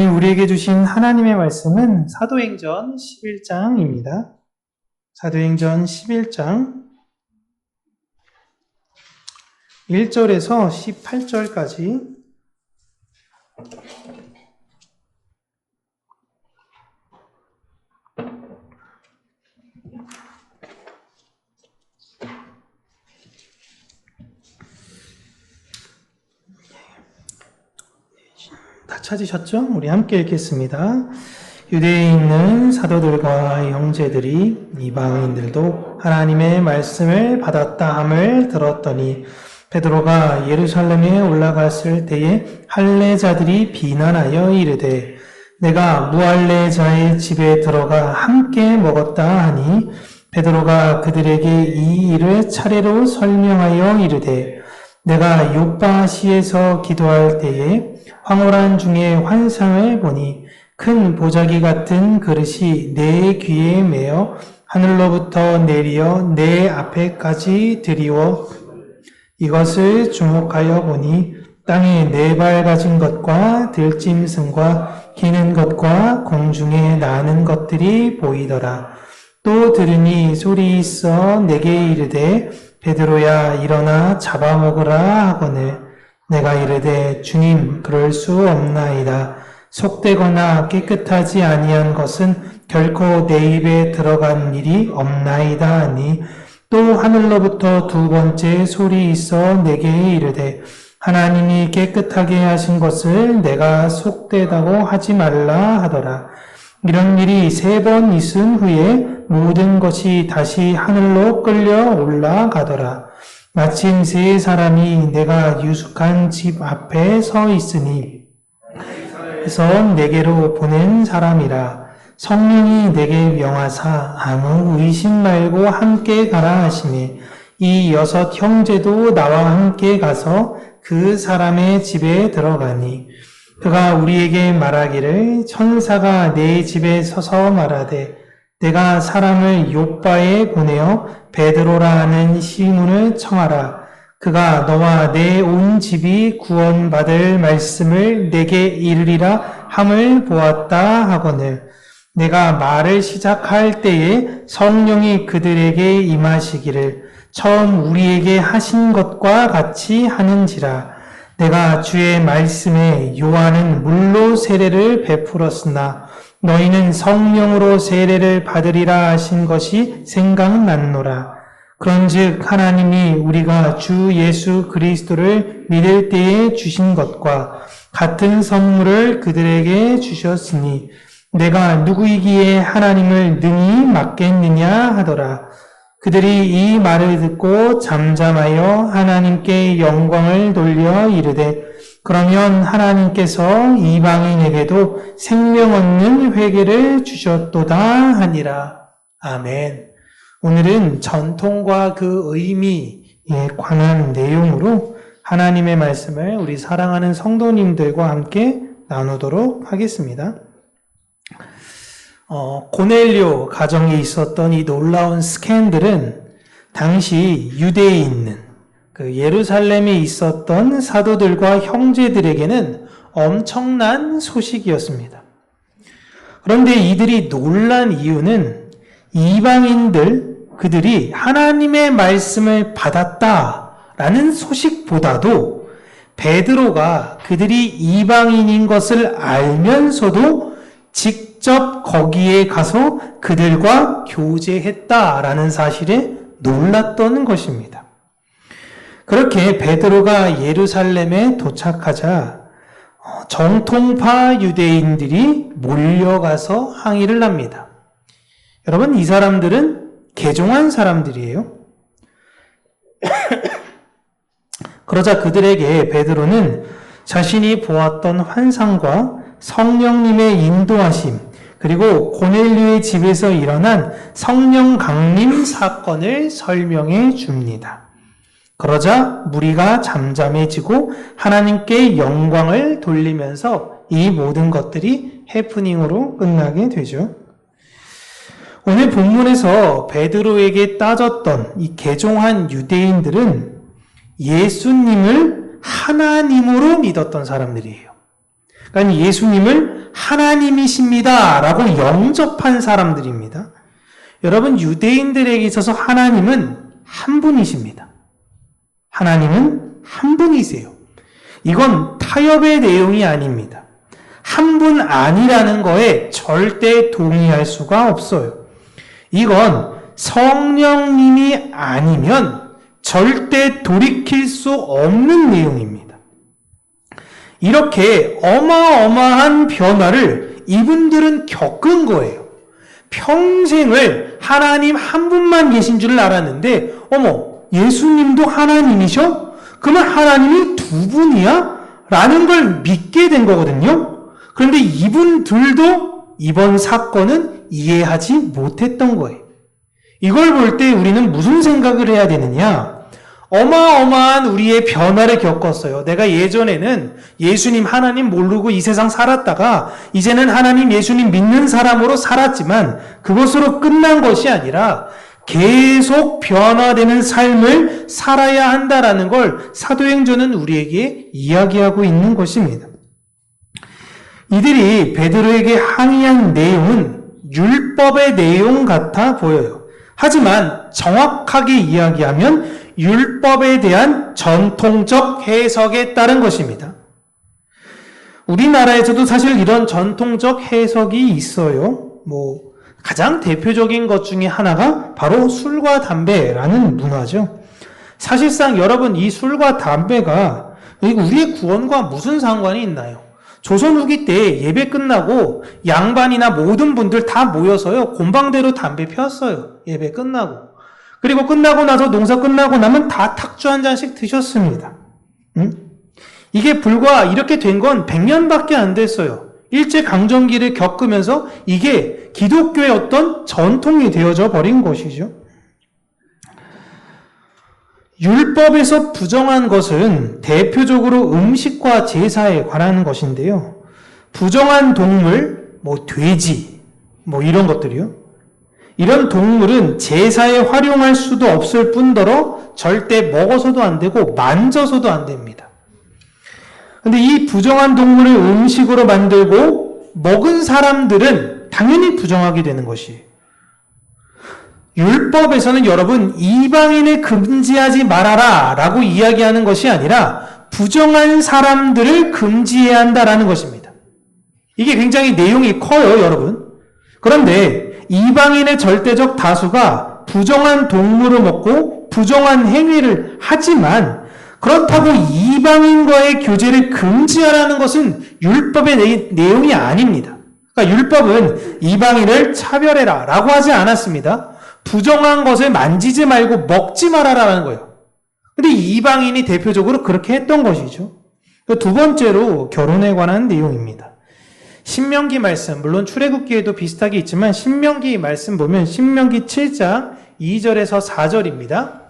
오늘 우리에게 주신 하나님의 말씀은 사도행전 11장입니다. 사도행전 11장 1절에서 18절까지 다 찾으셨죠? 우리 함께 읽겠습니다. 유대에 있는 사도들과 형제들이 이방인들도 하나님의 말씀을 받았다 함을 들었더니 베드로가 예루살렘에 올라갔을 때에 할례자들이 비난하여 이르되 내가 무할례자의 집에 들어가 함께 먹었다 하니 베드로가 그들에게 이 일을 차례로 설명하여 이르되 내가 요빠시에서 기도할 때에 황홀한 중에 환상을 보니 큰 보자기 같은 그릇이 내 귀에 매어 하늘로부터 내리어 내 앞에까지 들이워 이것을 주목하여 보니 땅에 네 발 가진 것과 들짐승과 기는 것과 공중에 나는 것들이 보이더라. 또 들으니 소리 있어 내게 이르되 베드로야 일어나 잡아먹으라 하거늘 내가 이르되 주님 그럴 수 없나이다. 속되거나 깨끗하지 아니한 것은 결코 내 입에 들어간 일이 없나이다 하니 또 하늘로부터 두 번째 소리 있어 내게 이르되 하나님이 깨끗하게 하신 것을 내가 속되다고 하지 말라 하더라. 이런 일이 3번 있은 후에 모든 것이 다시 하늘로 끌려 올라가더라. 마침 3사람이 내가 유숙한 집 앞에 서 있으니 그래서 내게로 보낸 사람이라. 성령이 내게 명하사 아무 의심 말고 함께 가라 하시니 이 6 형제도 나와 함께 가서 그 사람의 집에 들어가니 그가 우리에게 말하기를 천사가 내 집에 서서 말하되 내가 사람을 요빠에 보내어 베드로라 하는 시몬을 청하라. 그가 너와 내 온 집이 구원받을 말씀을 내게 이르리라 함을 보았다 하거늘 내가 말을 시작할 때에 성령이 그들에게 임하시기를 처음 우리에게 하신 것과 같이 하는지라. 내가 주의 말씀에 요한은 물로 세례를 베풀었으나 너희는 성령으로 세례를 받으리라 하신 것이 생각났노라. 그런즉 하나님이 우리가 주 예수 그리스도를 믿을 때에 주신 것과 같은 선물을 그들에게 주셨으니 내가 누구이기에 하나님을 능히 맡겠느냐 하더라. 그들이 이 말을 듣고 잠잠하여 하나님께 영광을 돌려 이르되 그러면 하나님께서 이방인에게도 생명 얻는 회개를 주셨도다 하니라. 아멘. 오늘은 전통과 그 의미에 관한 내용으로 하나님의 말씀을 우리 사랑하는 성도님들과 함께 나누도록 하겠습니다. 고넬료 가정에 있었던 이 놀라운 스캔들은 당시 유대에 있는 그 예루살렘에 있었던 사도들과 형제들에게는 엄청난 소식이었습니다. 그런데 이들이 놀란 이유는 이방인들, 그들이 하나님의 말씀을 받았다라는 소식보다도 베드로가 그들이 이방인인 것을 알면서도 직접 거기에 가서 그들과 교제했다라는 사실에 놀랐던 것입니다. 그렇게 베드로가 예루살렘에 도착하자 정통파 유대인들이 몰려가서 항의를 합니다. 여러분, 이 사람들은 개종한 사람들이에요. 그러자 그들에게 베드로는 자신이 보았던 환상과 성령님의 인도하심, 그리고 고넬료의 집에서 일어난 성령 강림 사건을 설명해 줍니다. 그러자 무리가 잠잠해지고 하나님께 영광을 돌리면서 이 모든 것들이 해프닝으로 끝나게 되죠. 오늘 본문에서 베드로에게 따졌던 이 개종한 유대인들은 예수님을 하나님으로 믿었던 사람들이에요. 그러니까 예수님을 하나님이십니다 라고 영접한 사람들입니다. 여러분, 유대인들에게 있어서 하나님은 한 분이십니다. 하나님은 한 분이세요. 이건 타협의 내용이 아닙니다. 한 분 아니라는 거에 절대 동의할 수가 없어요. 이건 성령님이 아니면 절대 돌이킬 수 없는 내용입니다. 이렇게 어마어마한 변화를 이분들은 겪은 거예요. 평생을 하나님 한 분만 계신 줄 알았는데, 어머, 예수님도 하나님이셔? 그러면 하나님이 두 분이야? 라는 걸 믿게 된 거거든요. 그런데 이분들도 이번 사건은 이해하지 못했던 거예요. 이걸 볼 때 우리는 무슨 생각을 해야 되느냐? 어마어마한 우리의 변화를 겪었어요. 내가 예전에는 예수님, 하나님 모르고 이 세상 살았다가 이제는 하나님, 예수님 믿는 사람으로 살았지만 그것으로 끝난 것이 아니라 계속 변화되는 삶을 살아야 한다라는 걸 사도행전은 우리에게 이야기하고 있는 것입니다. 이들이 베드로에게 항의한 내용은 율법의 내용 같아 보여요. 하지만 정확하게 이야기하면 율법에 대한 전통적 해석에 따른 것입니다. 우리나라에서도 사실 이런 전통적 해석이 있어요. 가장 대표적인 것 중에 하나가 바로 술과 담배라는 문화죠. 사실상 여러분, 이 술과 담배가 우리의 구원과 무슨 상관이 있나요? 조선 후기 때 예배 끝나고 양반이나 모든 분들 다 모여서요, 곰방대로 담배 피웠어요. 예배 끝나고. 그리고 끝나고 나서 농사 끝나고 나면 다 탁주 한 잔씩 드셨습니다. 이게 불과 이렇게 된 건 100년밖에 안 됐어요. 일제강점기를 겪으면서 이게 기독교의 어떤 전통이 되어져 버린 것이죠. 율법에서 부정한 것은 대표적으로 음식과 제사에 관한 것인데요. 부정한 동물, 돼지, 이런 것들이요. 이런 동물은 제사에 활용할 수도 없을 뿐더러 절대 먹어서도 안 되고 만져서도 안 됩니다. 근데 이 부정한 동물을 음식으로 만들고 먹은 사람들은 당연히 부정하게 되는 것이에요. 율법에서는 여러분, 이방인을 금지하지 말아라 라고 이야기하는 것이 아니라 부정한 사람들을 금지해야 한다라는 것입니다. 이게 굉장히 내용이 커요, 여러분. 그런데 이방인의 절대적 다수가 부정한 동물을 먹고 부정한 행위를 하지만 그렇다고 이방인과의 교제를 금지하라는 것은 율법의 내용이 아닙니다. 그러니까 율법은 이방인을 차별해라 라고 하지 않았습니다. 부정한 것을 만지지 말고 먹지 말아라는 거예요. 근데 이방인이 대표적으로 그렇게 했던 것이죠. 두 번째로 결혼에 관한 내용입니다. 신명기 말씀, 물론 출애굽기에도 비슷하게 있지만 신명기 말씀 보면 신명기 7장 2절에서 4절입니다.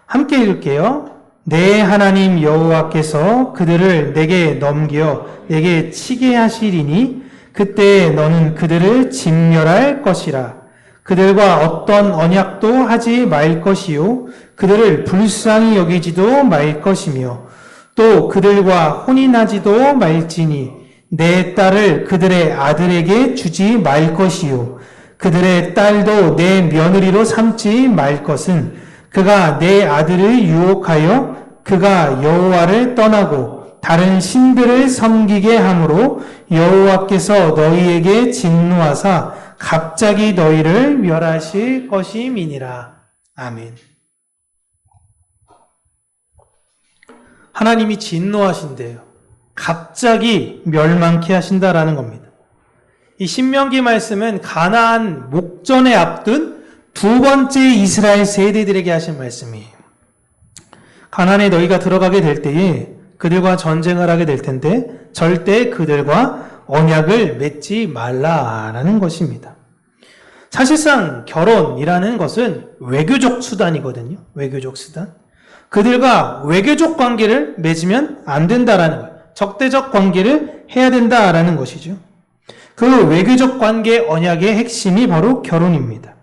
함께 읽을게요. 내 하나님 여호와께서 그들을 내게 넘겨 내게 치게 하시리니 그때 너는 그들을 진멸할 것이라. 그들과 어떤 언약도 하지 말 것이요 그들을 불쌍히 여기지도 말 것이며 또 그들과 혼인하지도 말지니 내 딸을 그들의 아들에게 주지 말 것이요 그들의 딸도 내 며느리로 삼지 말 것은 그가 내 아들을 유혹하여 그가 여호와를 떠나고 다른 신들을 섬기게 함으로 여호와께서 너희에게 진노하사 갑자기 너희를 멸하실 것임이니라. 아멘. 하나님이 진노하신대요. 갑자기 멸망케 하신다라는 겁니다. 이 신명기 말씀은 가나안 목전에 앞둔 두 번째 이스라엘 세대들에게 하신 말씀이에요. 가나안에 너희가 들어가게 될 때에 그들과 전쟁을 하게 될 텐데 절대 그들과 언약을 맺지 말라라는 것입니다. 사실상 결혼이라는 것은 외교적 수단이거든요. 외교적 수단. 그들과 외교적 관계를 맺으면 안 된다라는 거예요. 적대적 관계를 해야 된다라는 것이죠. 그 외교적 관계 언약의 핵심이 바로 결혼입니다.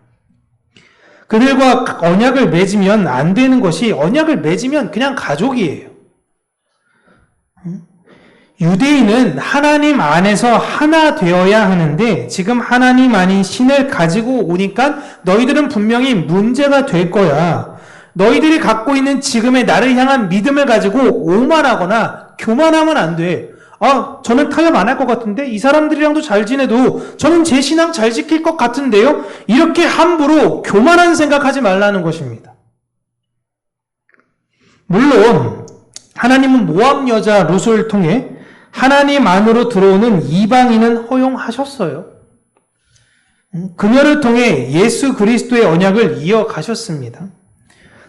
그들과 언약을 맺으면 안 되는 것이 언약을 맺으면 그냥 가족이에요. 유대인은 하나님 안에서 하나 되어야 하는데 지금 하나님 아닌 신을 가지고 오니까 너희들은 분명히 문제가 될 거야. 너희들이 갖고 있는 지금의 나를 향한 믿음을 가지고 오만하거나 교만하면 안 돼. 저는 타협 안 할 것 같은데 이 사람들이랑도 잘 지내도 저는 제 신앙 잘 지킬 것 같은데요. 이렇게 함부로 교만한 생각하지 말라는 것입니다. 물론 하나님은 모압 여자 룻을 통해 하나님 안으로 들어오는 이방인은 허용하셨어요. 그녀를 통해 예수 그리스도의 언약을 이어가셨습니다.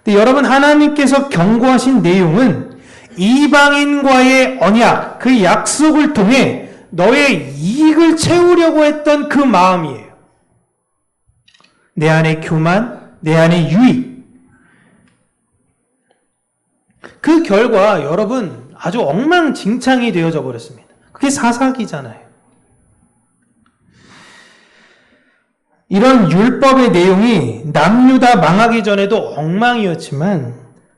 근데 여러분, 하나님께서 경고하신 내용은 이방인과의 언약, 그 약속을 통해 너의 이익을 채우려고 했던 그 마음이에요. 내 안에 교만, 내 안에 유익. 그 결과 여러분 아주 엉망진창이 되어져 버렸습니다. 그게 사사기잖아요. 이런 율법의 내용이 남유다 망하기 전에도 엉망이었지만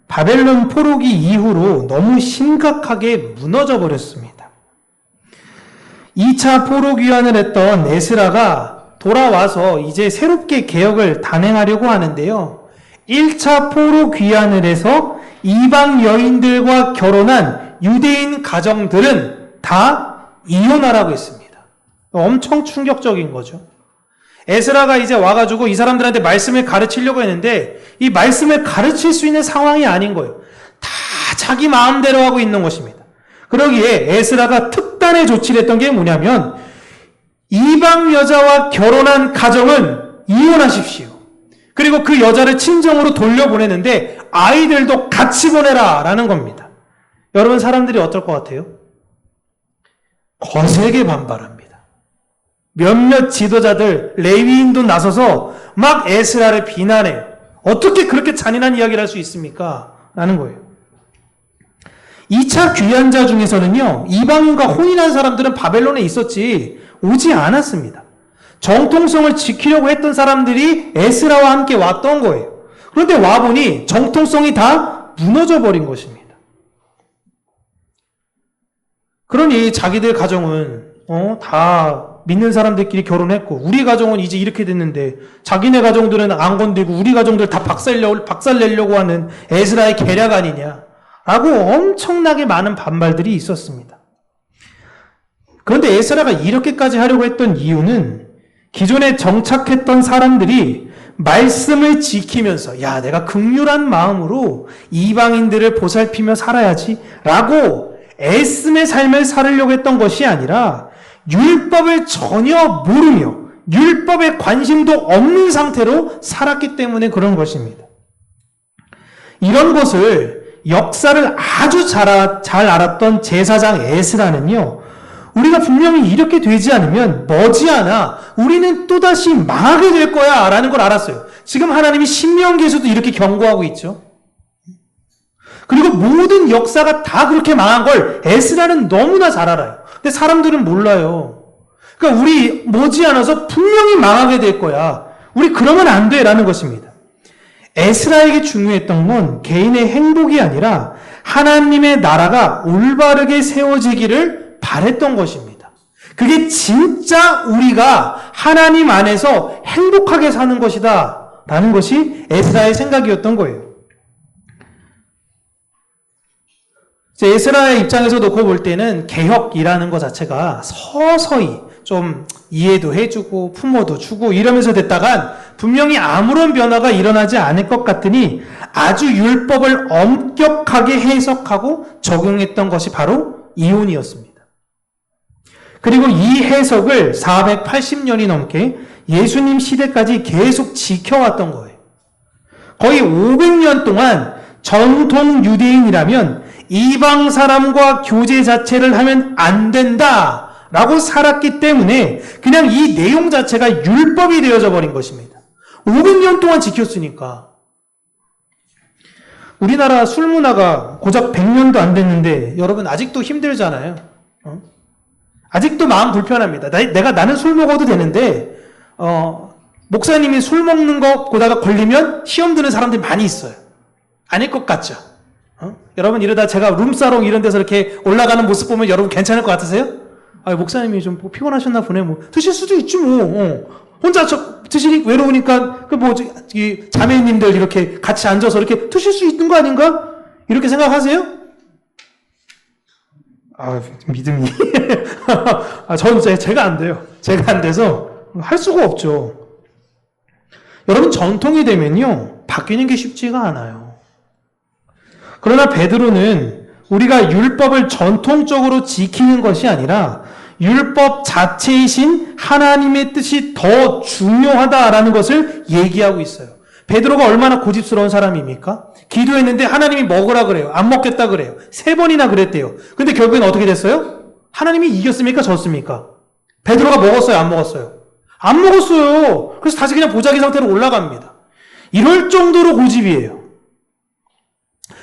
바벨론 포로기 이후로 너무 심각하게 무너져 버렸습니다. 2차 포로 귀환을 했던 에스라가 돌아와서 이제 새롭게 개혁을 단행하려고 하는데요. 1차 포로 귀환을 해서 이방 여인들과 결혼한 유대인 가정들은 다 이혼하라고 했습니다. 엄청 충격적인 거죠. 에스라가 이제 와가지고 이 사람들한테 말씀을 가르치려고 했는데 이 말씀을 가르칠 수 있는 상황이 아닌 거예요. 다 자기 마음대로 하고 있는 것입니다. 그러기에 에스라가 특단의 조치를 했던 게 뭐냐면 이방 여자와 결혼한 가정은 이혼하십시오. 그리고 그 여자를 친정으로 돌려보내는데 아이들도 같이 보내라 라는 겁니다. 여러분, 사람들이 어떨 것 같아요? 거세게 반발합니다. 몇몇 지도자들, 레위인도 나서서 막 에스라를 비난해요. 어떻게 그렇게 잔인한 이야기를 할 수 있습니까? 라는 거예요. 2차 귀환자 중에서는요, 이방인과 혼인한 사람들은 바벨론에 있었지 오지 않았습니다. 정통성을 지키려고 했던 사람들이 에스라와 함께 왔던 거예요. 그런데 와보니 정통성이 다 무너져 버린 것입니다. 그러니 자기들 가정은 다 믿는 사람들끼리 결혼했고 우리 가정은 이제 이렇게 됐는데 자기네 가정들은 안 건들고 우리 가정들 다 박살내려고 하는 에스라의 계략 아니냐 라고 엄청나게 많은 반발들이 있었습니다. 그런데 에스라가 이렇게까지 하려고 했던 이유는 기존에 정착했던 사람들이 말씀을 지키면서 야, 내가 긍휼한 마음으로 이방인들을 보살피며 살아야지 라고 애씀의 삶을 살으려고 했던 것이 아니라 율법을 전혀 모르며 율법에 관심도 없는 상태로 살았기 때문에 그런 것입니다. 이런 것을 역사를 아주 잘 알았던 제사장 에스라는요, 우리가 분명히 이렇게 되지 않으면 머지않아 우리는 또다시 망하게 될 거야 라는 걸 알았어요. 지금 하나님이 신명기에서도 이렇게 경고하고 있죠. 그리고 모든 역사가 다 그렇게 망한 걸 에스라는 너무나 잘 알아요. 근데 사람들은 몰라요. 그러니까 우리 머지않아서 분명히 망하게 될 거야. 우리 그러면 안 돼 라는 것입니다. 에스라에게 중요했던 건 개인의 행복이 아니라 하나님의 나라가 올바르게 세워지기를 바랬던 것입니다. 그게 진짜 우리가 하나님 안에서 행복하게 사는 것이다 라는 것이 에스라의 생각이었던 거예요. 에스라의 입장에서 놓고 볼 때는 개혁이라는 것 자체가 서서히 좀 이해도 해주고 품어도 주고 이러면서 됐다간 분명히 아무런 변화가 일어나지 않을 것 같으니 아주 율법을 엄격하게 해석하고 적용했던 것이 바로 이혼이었습니다. 그리고 이 해석을 480년이 넘게 예수님 시대까지 계속 지켜왔던 거예요. 거의 500년 동안 전통 유대인이라면 이방 사람과 교제 자체를 하면 안 된다 라고 살았기 때문에 그냥 이 내용 자체가 율법이 되어져 버린 것입니다. 500년 동안 지켰으니까. 우리나라 술 문화가 고작 100년도 안 됐는데 여러분 아직도 힘들잖아요. 아직도 마음 불편합니다. 나는 술 먹어도 되는데 목사님이 술 먹는 거 보다가 걸리면 시험 드는 사람들이 많이 있어요. 아닐 것 같죠? 여러분 이러다 제가 룸사롱 이런 데서 이렇게 올라가는 모습 보면 여러분 괜찮을 것 같으세요? 목사님이 좀 피곤하셨나 보네. 드실 수도 있지 혼자 드시니 외로우니까 자매님들 이렇게 같이 앉아서 이렇게 드실 수 있는 거 아닌가? 이렇게 생각하세요? 믿음이. 저는 제가 안 돼요. 제가 안 돼서 할 수가 없죠. 여러분 전통이 되면요 바뀌는 게 쉽지가 않아요. 그러나 베드로는 우리가 율법을 전통적으로 지키는 것이 아니라 율법 자체이신 하나님의 뜻이 더 중요하다라는 것을 얘기하고 있어요. 베드로가 얼마나 고집스러운 사람입니까? 기도했는데 하나님이 먹으라 그래요. 안 먹겠다 그래요. 3번이나 그랬대요. 근데 결국엔 어떻게 됐어요? 하나님이 이겼습니까? 졌습니까? 베드로가 먹었어요? 안 먹었어요? 안 먹었어요. 그래서 다시 그냥 보자기 상태로 올라갑니다. 이럴 정도로 고집이에요.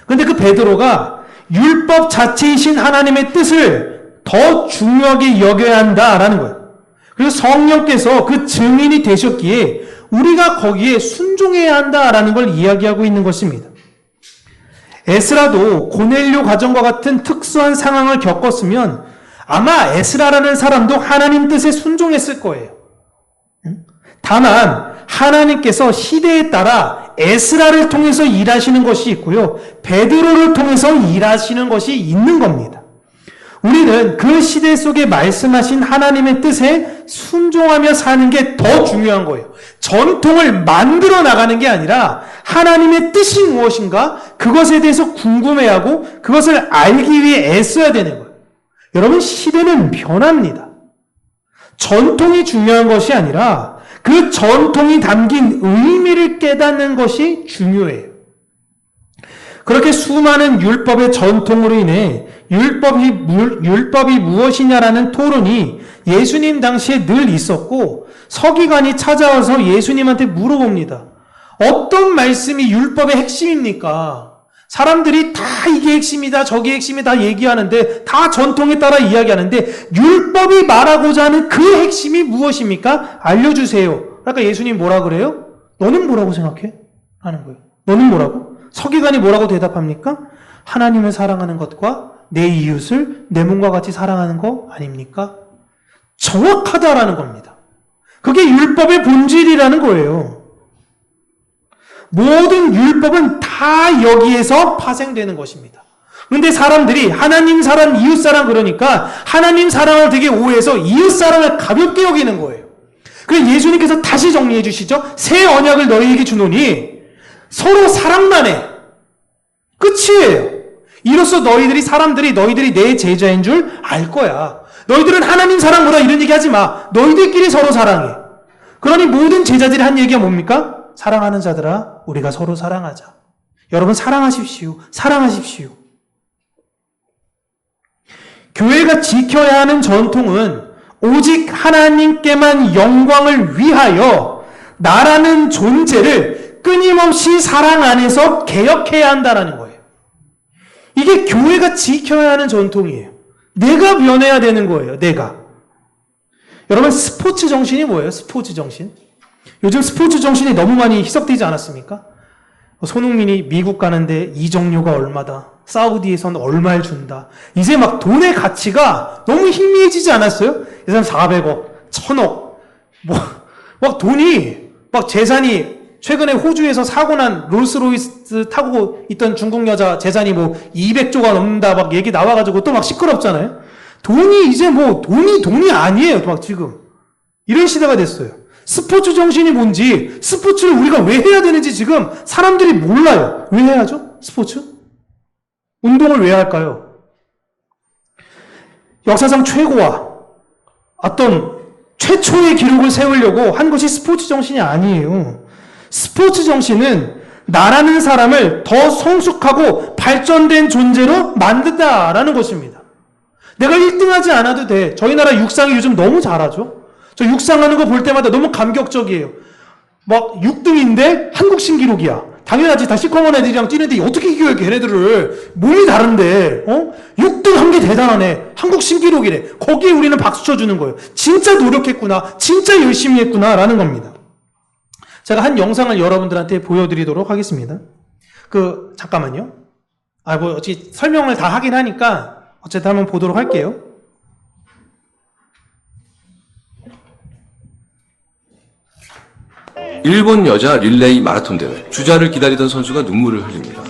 근데 그 베드로가 율법 자체이신 하나님의 뜻을 더 중요하게 여겨야 한다라는 거예요. 그래서 성령께서 그 증인이 되셨기에 우리가 거기에 순종해야 한다라는 걸 이야기하고 있는 것입니다. 에스라도 고넬료 가정과 같은 특수한 상황을 겪었으면 아마 에스라라는 사람도 하나님 뜻에 순종했을 거예요. 다만 하나님께서 시대에 따라 에스라를 통해서 일하시는 것이 있고요. 베드로를 통해서 일하시는 것이 있는 겁니다. 우리는 그 시대 속에 말씀하신 하나님의 뜻에 순종하며 사는 게 더 중요한 거예요. 전통을 만들어 나가는 게 아니라 하나님의 뜻이 무엇인가 그것에 대해서 궁금해하고 그것을 알기 위해 애써야 되는 거예요. 여러분 시대는 변합니다. 전통이 중요한 것이 아니라 그 전통이 담긴 의미를 깨닫는 것이 중요해요. 그렇게 수많은 율법의 전통으로 인해 율법이 무엇이냐라는 토론이 예수님 당시에 늘 있었고 서기관이 찾아와서 예수님한테 물어봅니다. 어떤 말씀이 율법의 핵심입니까? 사람들이 다 이게 핵심이다 저게 핵심이다 얘기하는데 다 전통에 따라 이야기하는데 율법이 말하고자 하는 그 핵심이 무엇입니까? 알려주세요. 그러니까 예수님 뭐라 그래요? 너는 뭐라고 생각해? 하는 거예요. 너는 뭐라고? 서기관이 뭐라고 대답합니까? 하나님을 사랑하는 것과 내 이웃을 내 몸과 같이 사랑하는 거 아닙니까? 정확하다라는 겁니다. 그게 율법의 본질이라는 거예요. 모든 율법은 다 여기에서 파생되는 것입니다. 그런데 사람들이 하나님 사랑, 이웃 사랑 그러니까 하나님 사랑을 되게 오해해서 이웃 사랑을 가볍게 여기는 거예요. 그래서 예수님께서 다시 정리해 주시죠. 새 언약을 너희에게 주노니 서로 사랑만 해. 끝이에요. 이로써 사람들이 너희들이 내 제자인 줄 알 거야. 너희들은 하나님 사랑보다 이런 얘기 하지 마. 너희들끼리 서로 사랑해. 그러니 모든 제자들이 한 얘기가 뭡니까? 사랑하는 자들아, 우리가 서로 사랑하자. 여러분 사랑하십시오. 사랑하십시오. 교회가 지켜야 하는 전통은 오직 하나님께만 영광을 위하여 나라는 존재를 끊임없이 사랑 안에서 개혁해야 한다는 거예요. 이게 교회가 지켜야 하는 전통이에요. 내가 변해야 되는 거예요. 내가. 여러분 스포츠 정신이 뭐예요? 스포츠 정신. 요즘 스포츠 정신이 너무 많이 희석되지 않았습니까? 손흥민이 미국 가는데 이적료가 얼마다. 사우디에서는 얼마를 준다. 이제 막 돈의 가치가 너무 희미해지지 않았어요? 이 사람 400억, 1000억. 막 돈이, 막 재산이 최근에 호주에서 사고 난 롤스로이스 타고 있던 중국 여자 재산이 200조가 넘는다 막 얘기 나와가지고 또 막 시끄럽잖아요. 돈이 이제 돈이 아니에요. 막 지금. 이런 시대가 됐어요. 스포츠 정신이 뭔지, 스포츠를 우리가 왜 해야 되는지 지금 사람들이 몰라요. 왜 해야죠? 스포츠? 운동을 왜 할까요? 역사상 최고와 어떤 최초의 기록을 세우려고 한 것이 스포츠 정신이 아니에요. 스포츠 정신은 나라는 사람을 더 성숙하고 발전된 존재로 만든다라는 것입니다. 내가 1등하지 않아도 돼. 저희 나라 육상이 요즘 너무 잘하죠. 저 육상하는 거 볼 때마다 너무 감격적이에요. 막 6등인데 한국 신기록이야. 당연하지. 다 시커먼 애들이랑 뛰는데 어떻게 이겨요, 걔네들을. 몸이 다른데, 6등 한 게 대단하네. 한국 신기록이래. 거기에 우리는 박수 쳐주는 거예요. 진짜 노력했구나. 진짜 열심히 했구나. 라는 겁니다. 제가 한 영상을 여러분들한테 보여드리도록 하겠습니다. 잠깐만요. 뭐 어찌 설명을 다 하긴 하니까 어쨌든 한번 보도록 할게요. 일본 여자 릴레이 마라톤 대회. 주자를 기다리던 선수가 눈물을 흘립니다.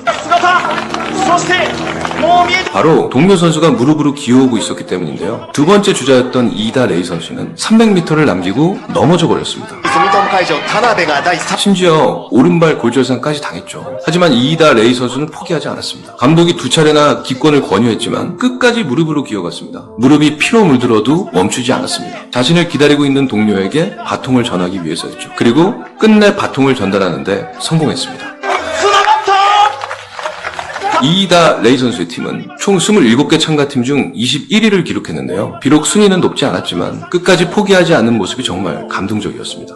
바로 동료 선수가 무릎으로 기어오고 있었기 때문인데요. 두 번째 주자였던 이다 레이 선수는 300m를 남기고 넘어져 버렸습니다. 심지어 오른발 골절상까지 당했죠. 하지만 이다 레이 선수는 포기하지 않았습니다. 감독이 두 차례나 기권을 권유했지만 끝까지 무릎으로 기어갔습니다. 무릎이 피로 물들어도 멈추지 않았습니다. 자신을 기다리고 있는 동료에게 바통을 전하기 위해서였죠. 그리고 끝내 바통을 전달하는데 성공했습니다. 이이다 레이 선수의 팀은 총 27개 참가팀 중 21위를 기록했는데요. 비록 순위는 높지 않았지만 끝까지 포기하지 않는 모습이 정말 감동적이었습니다.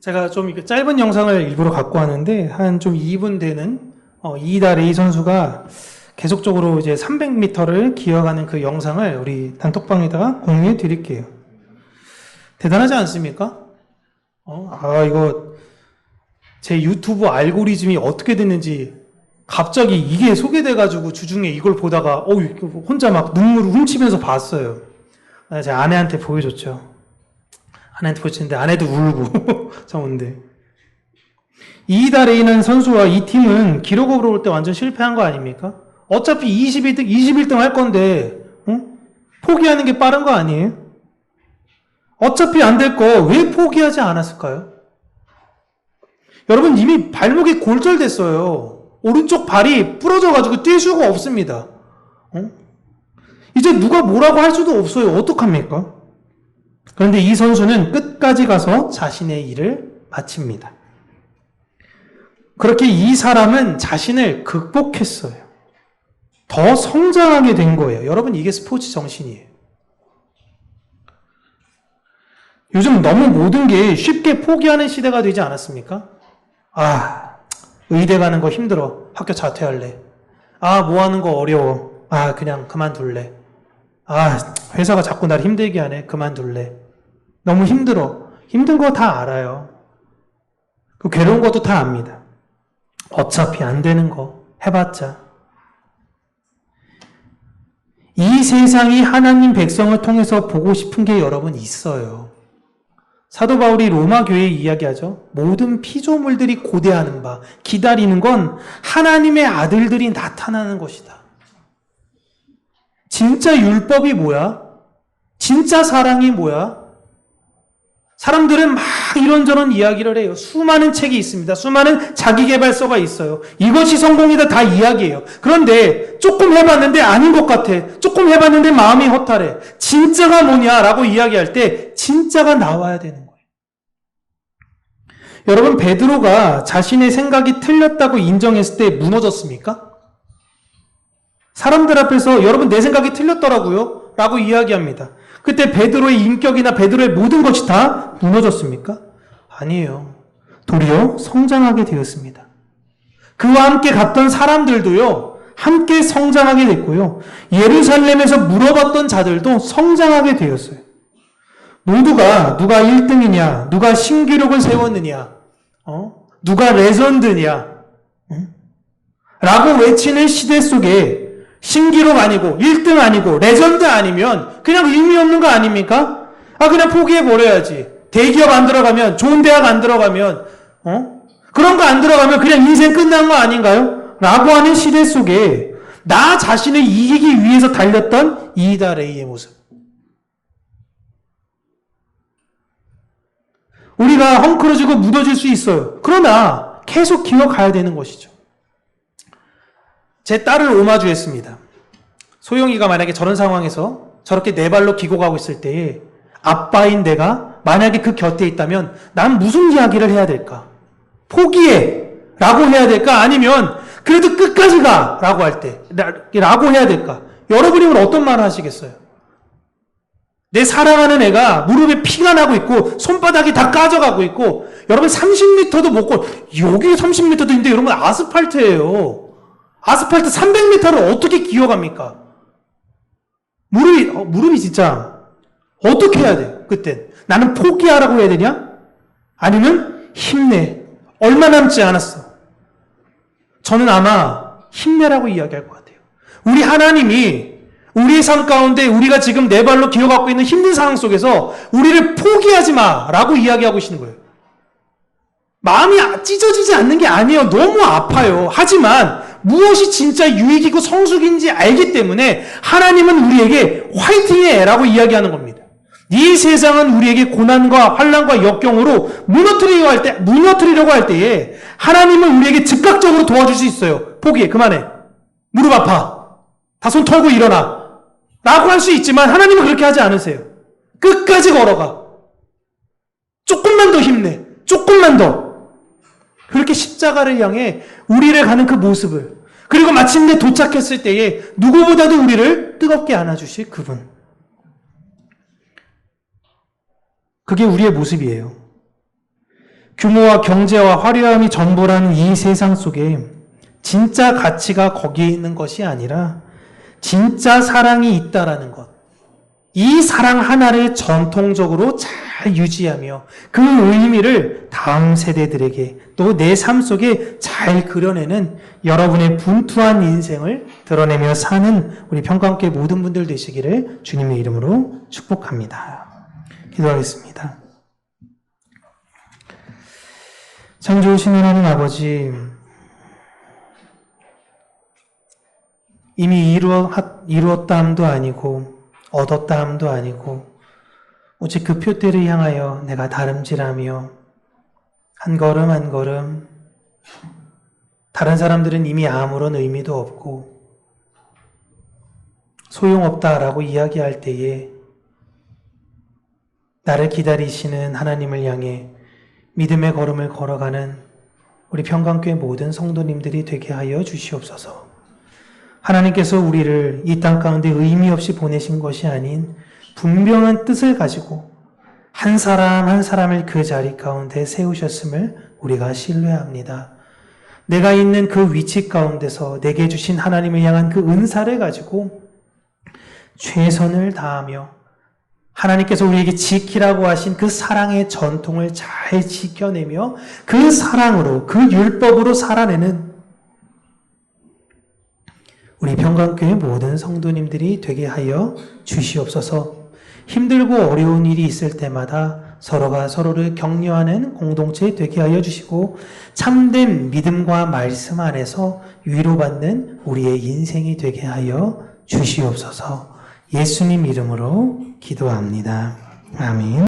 제가 좀 짧은 영상을 일부러 갖고 왔는데 한 좀 2분 되는 이이다 레이 선수가 계속적으로 이제 300m를 기어가는 그 영상을 우리 단톡방에다가 공유해 드릴게요. 대단하지 않습니까? 이거 제 유튜브 알고리즘이 어떻게 됐는지 갑자기 이게 소개돼가지고 주중에 이걸 보다가 혼자 막 눈물을 훔치면서 봤어요. 제 아내한테 보여줬죠. 아내한테 보여줬는데 아내도 울고 정은데 이이다 레이는 선수와 이 팀은 기록으로 볼 때 완전 실패한 거 아닙니까? 어차피 21등 할 건데 포기하는 게 빠른 거 아니에요? 어차피 안 될 거 왜 포기하지 않았을까요? 여러분 이미 발목이 골절됐어요. 오른쪽 발이 부러져가지고 뛸 수가 없습니다. 이제 누가 뭐라고 할 수도 없어요. 어떡합니까? 그런데 이 선수는 끝까지 가서 자신의 일을 마칩니다. 그렇게 이 사람은 자신을 극복했어요. 더 성장하게 된 거예요. 여러분 이게 스포츠 정신이에요. 요즘 너무 모든 게 쉽게 포기하는 시대가 되지 않았습니까? 의대 가는 거 힘들어. 학교 자퇴할래. 뭐 하는 거 어려워. 그냥 그만둘래. 회사가 자꾸 날 힘들게 하네. 그만둘래. 너무 힘들어. 힘든 거 다 알아요. 그 괴로운 것도 다 압니다. 어차피 안 되는 거 해봤자. 이 세상이 하나님 백성을 통해서 보고 싶은 게 여러분 있어요. 사도 바울이 로마 교회에 이야기하죠. 모든 피조물들이 고대하는 바, 기다리는 건 하나님의 아들들이 나타나는 것이다. 진짜 율법이 뭐야? 진짜 사랑이 뭐야? 사람들은 막 이런저런 이야기를 해요. 수많은 책이 있습니다. 수많은 자기계발서가 있어요. 이것이 성공이다 다 이야기해요. 그런데 조금 해봤는데 아닌 것 같아. 조금 해봤는데 마음이 허탈해. 진짜가 뭐냐라고 이야기할 때 진짜가 나와야 되는 거예요. 여러분 베드로가 자신의 생각이 틀렸다고 인정했을 때 무너졌습니까? 사람들 앞에서 여러분 내 생각이 틀렸더라고요 라고 이야기합니다. 그때 베드로의 인격이나 베드로의 모든 것이 다 무너졌습니까? 아니에요. 도리어 성장하게 되었습니다. 그와 함께 갔던 사람들도요, 함께 성장하게 됐고요. 예루살렘에서 물어봤던 자들도 성장하게 되었어요. 모두가 누가 1등이냐, 누가 신기록을 세웠느냐, 누가 레전드냐, 라고 외치는 시대 속에 신기록 아니고 1등 아니고 레전드 아니면 그냥 의미 없는 거 아닙니까? 그냥 포기해버려야지. 대기업 안 들어가면, 좋은 대학 안 들어가면, 그런 거 안 들어가면 그냥 인생 끝난 거 아닌가요? 라고 하는 시대 속에 나 자신을 이기기 위해서 달렸던 이이다 레이의 모습. 우리가 헝클어지고 무너질 수 있어요. 그러나 계속 기어가야 되는 것이죠. 제 딸을 오마주했습니다. 소영이가 만약에 저런 상황에서 저렇게 네 발로 기고 가고 있을 때에 아빠인 내가 만약에 그 곁에 있다면 난 무슨 이야기를 해야 될까? 포기해! 라고 해야 될까? 아니면 그래도 끝까지 가! 라고 할 때 라고 해야 될까? 여러분이면 어떤 말을 하시겠어요? 내 사랑하는 애가 무릎에 피가 나고 있고 손바닥이 다 까져가고 있고 여러분 30m도 못 걸 여기 30m도 있는데 여러분 아스팔트예요. 아스팔트 300m를 어떻게 기어갑니까? 무릎이 진짜 어떻게 해야 돼요? 그땐 나는 포기하라고 해야 되냐? 아니면 힘내. 얼마 남지 않았어. 저는 아마 힘내라고 이야기할 것 같아요. 우리 하나님이 우리의 삶 가운데 우리가 지금 네 발로 기어가고 있는 힘든 상황 속에서 우리를 포기하지 마라고 이야기하고 계시는 거예요. 마음이 찢어지지 않는 게 아니에요. 너무 아파요. 하지만 무엇이 진짜 유익이고 성숙인지 알기 때문에 하나님은 우리에게 화이팅해 라고 이야기하는 겁니다. 이 세상은 우리에게 고난과 환난과 역경으로 무너뜨리려고 할 때에 하나님은 우리에게 즉각적으로 도와줄 수 있어요. 포기해. 그만해. 무릎 아파. 다 손 털고 일어나. 라고 할 수 있지만 하나님은 그렇게 하지 않으세요. 끝까지 걸어가. 조금만 더 힘내. 조금만 더. 그렇게 십자가를 향해 우리를 가는 그 모습을, 그리고 마침내 도착했을 때에 누구보다도 우리를 뜨겁게 안아주실 그분. 그게 우리의 모습이에요. 규모와 경제와 화려함이 전부라는 이 세상 속에 진짜 가치가 거기에 있는 것이 아니라 진짜 사랑이 있다라는 것. 이 사랑 하나를 전통적으로 잘 유지하며 그 의미를 다음 세대들에게 또 내 삶 속에 잘 그려내는 여러분의 분투한 인생을 드러내며 사는 우리 평강교회 모든 분들 되시기를 주님의 이름으로 축복합니다. 기도하겠습니다. 참 좋으신 하나님 아버지, 이미 이루었다 함도 아니고 얻었다 함도 아니고 오직 그 표대를 향하여 내가 다름질하며 한 걸음 한 걸음, 다른 사람들은 이미 아무런 의미도 없고 소용없다라고 이야기할 때에 나를 기다리시는 하나님을 향해 믿음의 걸음을 걸어가는 우리 평강교회 모든 성도님들이 되게 하여 주시옵소서. 하나님께서 우리를 이 땅 가운데 의미 없이 보내신 것이 아닌 분명한 뜻을 가지고 한 사람 한 사람을 그 자리 가운데 세우셨음을 우리가 신뢰합니다. 내가 있는 그 위치 가운데서 내게 주신 하나님을 향한 그 은사를 가지고 최선을 다하며 하나님께서 우리에게 지키라고 하신 그 사랑의 전통을 잘 지켜내며 그 사랑으로, 그 율법으로 살아내는 우리 평강교회 모든 성도님들이 되게 하여 주시옵소서. 힘들고 어려운 일이 있을 때마다 서로가 서로를 격려하는 공동체 되게 하여 주시고 참된 믿음과 말씀 안에서 위로받는 우리의 인생이 되게 하여 주시옵소서. 예수님 이름으로 기도합니다. 아멘.